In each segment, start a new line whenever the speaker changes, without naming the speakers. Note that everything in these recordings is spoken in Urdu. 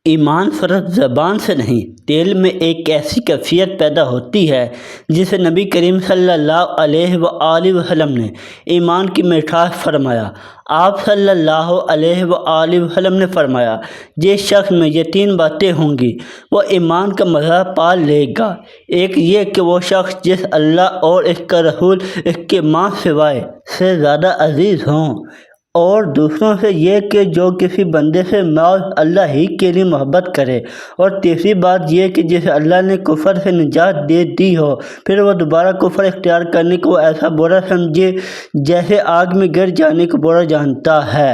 ایمان صرف زبان سے نہیں، دل میں ایک ایسی کیفیت پیدا ہوتی ہے جسے نبی کریم صلی اللہ علیہ وآلہ وسلم نے ایمان کی مٹھاس فرمایا۔ آپ صلی اللہ علیہ وآلہ وسلم نے فرمایا، جس شخص میں یہ 3 باتیں ہوں گی وہ ایمان کا مزہ پا لے گا۔ ایک یہ کہ وہ شخص جس اللہ اور اس کا رسول اس کے ماں سوائے سے زیادہ عزیز ہوں، اور دوسروں سے یہ کہ جو کسی بندے سے محض اللہ ہی کے لیے محبت کرے، اور تیسری بات یہ کہ جسے اللہ نے کفر سے نجات دے دی ہو، پھر وہ دوبارہ کفر اختیار کرنے کو ایسا برا سمجھے جیسے آگ میں گر جانے کو برا جانتا ہے۔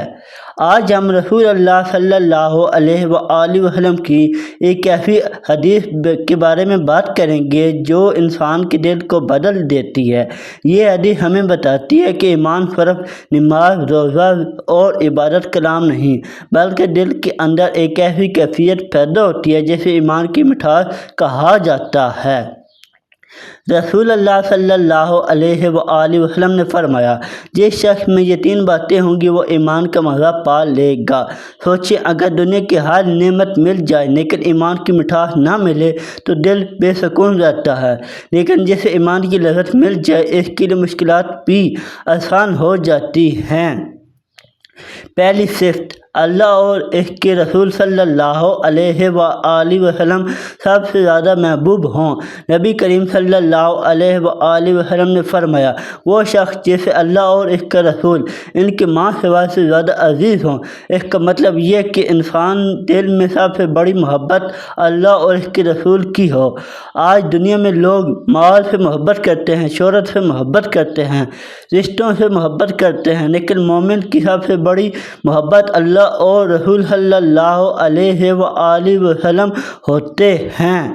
آج ہم رسول اللہ صلی اللہ علیہ وآلہ وسلم کی ایک ایسی حدیث کے بارے میں بات کریں گے جو انسان کے دل کو بدل دیتی ہے۔ یہ حدیث ہمیں بتاتی ہے کہ ایمان صرف نماز، روزہ اور عبادت کا نام نہیں، بلکہ دل کے اندر ایک ایسی کیفیت پیدا ہوتی ہے جسے ایمان کی مٹھاس کہا جاتا ہے۔ رسول اللہ صلی اللہ علیہ وآلہ وسلم نے فرمایا، جس شخص میں یہ 3 باتیں ہوں گی وہ ایمان کا مزہ پا لے گا۔ سوچیں، اگر دنیا کی ہر نعمت مل جائے لیکن ایمان کی مٹھاس نہ ملے تو دل بے سکون رہتا ہے، لیکن جسے ایمان کی لذت مل جائے اس کے لیے مشکلات بھی آسان ہو جاتی ہیں۔ پہلی صفت، اللہ اور اس کے رسول صلی اللہ علیہ وآلہ وسلم سب سے زیادہ محبوب ہوں۔ نبی کریم صلی اللہ علیہ وآلہ وسلم نے فرمایا، وہ شخص جسے اللہ اور اس کا رسول ان کے ماں سوائے سے زیادہ عزیز ہوں۔ اس کا مطلب یہ کہ انسان دل میں سب سے بڑی محبت اللہ اور اس کے رسول کی ہو۔ آج دنیا میں لوگ مال سے محبت کرتے ہیں، شہرت سے محبت کرتے ہیں، رشتوں سے محبت کرتے ہیں، لیکن مومن کی سب سے بڑی محبت اللہ اور رسول صلی اللہ علیہ وآلہ وسلم ہوتے ہیں۔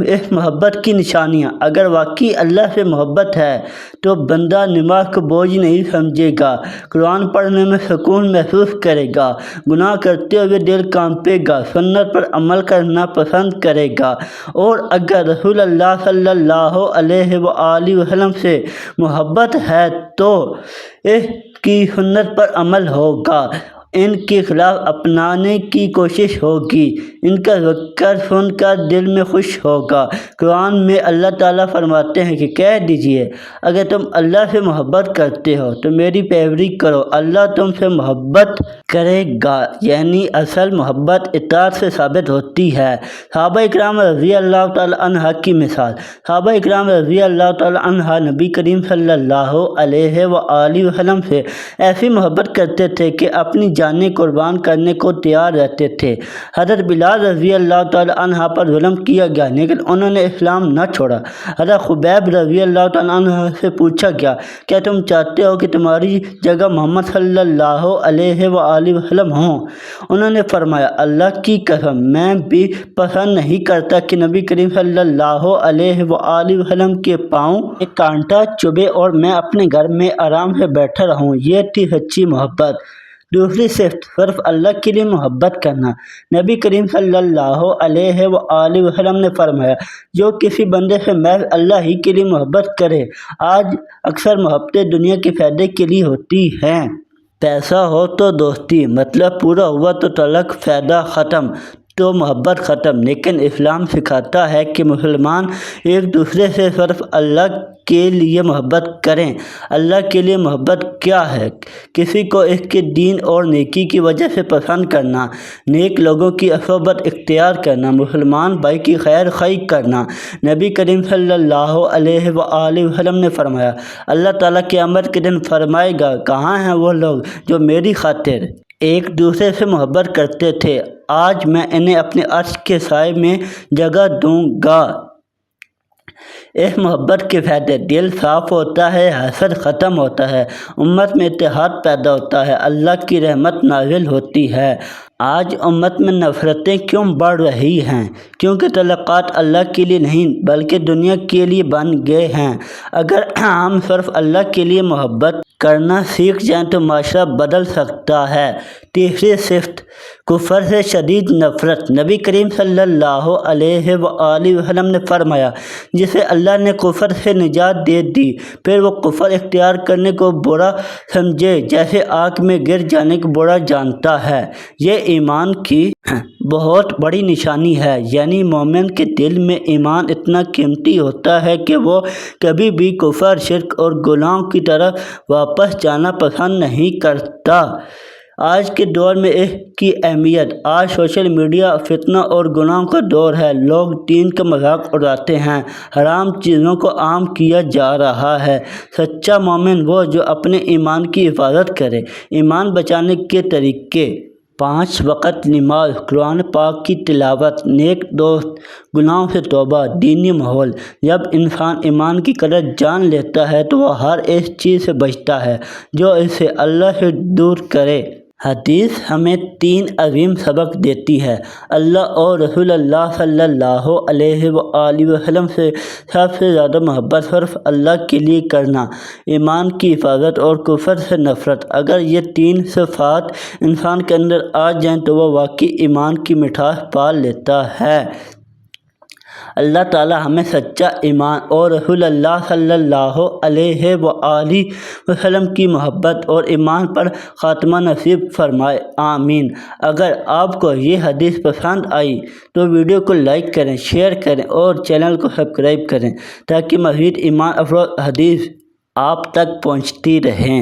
اس محبت کی نشانیاں، اگر واقعی اللہ سے محبت ہے تو بندہ نماز کو بوجھ نہیں سمجھے گا، قرآن پڑھنے میں سکون محسوس کرے گا، گناہ کرتے ہوئے دل کانپے گا، سنت پر عمل کرنا پسند کرے گا، اور اگر رسول اللہ صلی اللہ علیہ وآلہ وسلم سے محبت ہے تو اس کی سنت پر عمل ہوگا، ان کے خلاف اپنانے کی کوشش ہوگی، ان کا ذکر سن کر دل میں خوش ہوگا۔ قرآن میں اللہ تعالیٰ فرماتے ہیں کہ کہہ دیجئے، اگر تم اللہ سے محبت کرتے ہو تو میری پیروی کرو، اللہ تم سے محبت کرے گا۔ یعنی اصل محبت اطاعت سے ثابت ہوتی ہے۔ صحابہ اکرام رضی اللہ تعالیٰ عنہ کی مثال، صحابہ اکرام رضی اللہ تعالیٰ عنہ نبی کریم صلی اللہ علیہ وآلہ وسلم سے ایسی محبت کرتے تھے کہ اپنی جانیں قربان کرنے کو تیار رہتے تھے۔ حضرت بلال رضی اللہ تعالیٰ عنہ پر ظلم کیا گیا لیکن انہوں نے اسلام نہ چھوڑا۔ حضرت خبیب رضی اللہ تعالیٰ عنہ سے پوچھا گیا، کیا تم چاہتے ہو کہ تمہاری جگہ محمد صلی اللہ علیہ وآلہ وسلم ہوں؟ انہوں نے فرمایا، اللہ کی قسم میں بھی پسند نہیں کرتا کہ نبی کریم صلی اللہ علیہ وآلہ وسلم کے پاؤں ایک کانٹا چبھے اور میں اپنے گھر میں آرام سے بیٹھا رہوں۔ یہ تھی سچی محبت۔ دوسری صفت، صرف اللہ کے لیے محبت کرنا۔ نبی کریم صلی اللہ علیہ وآلہ وسلم نے فرمایا، جو کسی بندے سے محض اللہ ہی کے لیے محبت کرے۔ آج اکثر محبتیں دنیا کے فائدے کے لیے ہوتی ہیں۔ پیسہ ہو تو دوستی، مطلب پورا ہوا تو تعلق، فائدہ ختم تو محبت ختم۔ لیکن اسلام سکھاتا ہے کہ مسلمان ایک دوسرے سے صرف اللہ کے لیے محبت کریں۔ اللہ کے لیے محبت کیا ہے؟ کسی کو اس کے دین اور نیکی کی وجہ سے پسند کرنا، نیک لوگوں کی صحبت اختیار کرنا، مسلمان بھائی کی خیر خواہی کرنا۔ نبی کریم صلی اللہ علیہ وآلہ وسلم نے فرمایا، اللہ تعالیٰ قیامت کے دن فرمائے گا، کہاں ہیں وہ لوگ جو میری خاطر ایک دوسرے سے محبت کرتے تھے؟ آج میں انہیں اپنے عرش کے سائے میں جگہ دوں گا۔ اس محبت کے فائدے، دل صاف ہوتا ہے، حسد ختم ہوتا ہے، امت میں اتحاد پیدا ہوتا ہے، اللہ کی رحمت نازل ہوتی ہے۔ آج امت میں نفرتیں کیوں بڑھ رہی ہیں؟ کیونکہ تعلقات اللہ کے لیے نہیں بلکہ دنیا کے لیے بن گئے ہیں۔ اگر ہم صرف اللہ کے لیے محبت کرنا سیکھ جائیں تو معاشرہ بدل سکتا ہے۔ تیسری صفت کفر سے شدید نفرت۔ نبی کریم صلی اللہ علیہ وآلہ وسلم نے فرمایا، جسے اللہ نے کفر سے نجات دے دی پھر وہ کفر اختیار کرنے کو برا سمجھے جیسے آگ میں گر جانے کو برا جانتا ہے، یہ ایمان کی بہت بڑی نشانی ہے۔ یعنی مومن کے دل میں ایمان اتنا قیمتی ہوتا ہے کہ وہ کبھی بھی کفر، شرک اور گناہوں کی طرف واپس جانا پسند نہیں کرتا۔ آج کے دور میں اس کی اہمیت، آج سوشل میڈیا فتنہ اور گناہوں کا دور ہے۔ لوگ دین کا مذاق اڑاتے ہیں، حرام چیزوں کو عام کیا جا رہا ہے۔ سچا مومن وہ جو اپنے ایمان کی حفاظت کرے۔ ایمان بچانے کے طریقے: 5 وقت نماز، قرآن پاک کی تلاوت، نیک دوست، گناہوں سے توبہ، دینی ماحول۔ جب انسان ایمان کی قدر جان لیتا ہے تو وہ ہر ایسی چیز سے بچتا ہے جو اسے اللہ سے دور کرے۔ حدیث ہمیں 3 عظیم سبق دیتی ہے۔ اللہ اور رسول اللہ صلی اللہ علیہ وآلہ وسلم سے سب سے زیادہ محبت صرف اللہ کے لیے کرنا، ایمان کی حفاظت اور کفر سے نفرت۔ اگر یہ 3 صفات انسان کے اندر آ جائیں تو وہ واقعی ایمان کی مٹھاس پا لیتا ہے۔ اللہ تعالیٰ ہمیں سچا ایمان اور رسول اللہ صلی اللہ علیہ وآلہ وسلم کی محبت اور ایمان پر خاتمہ نصیب فرمائے، آمین۔ اگر آپ کو یہ حدیث پسند آئی تو ویڈیو کو لائک کریں، شیئر کریں اور چینل کو سبسکرائب کریں تاکہ مزید ایمان افروز حدیث آپ تک پہنچتی رہیں۔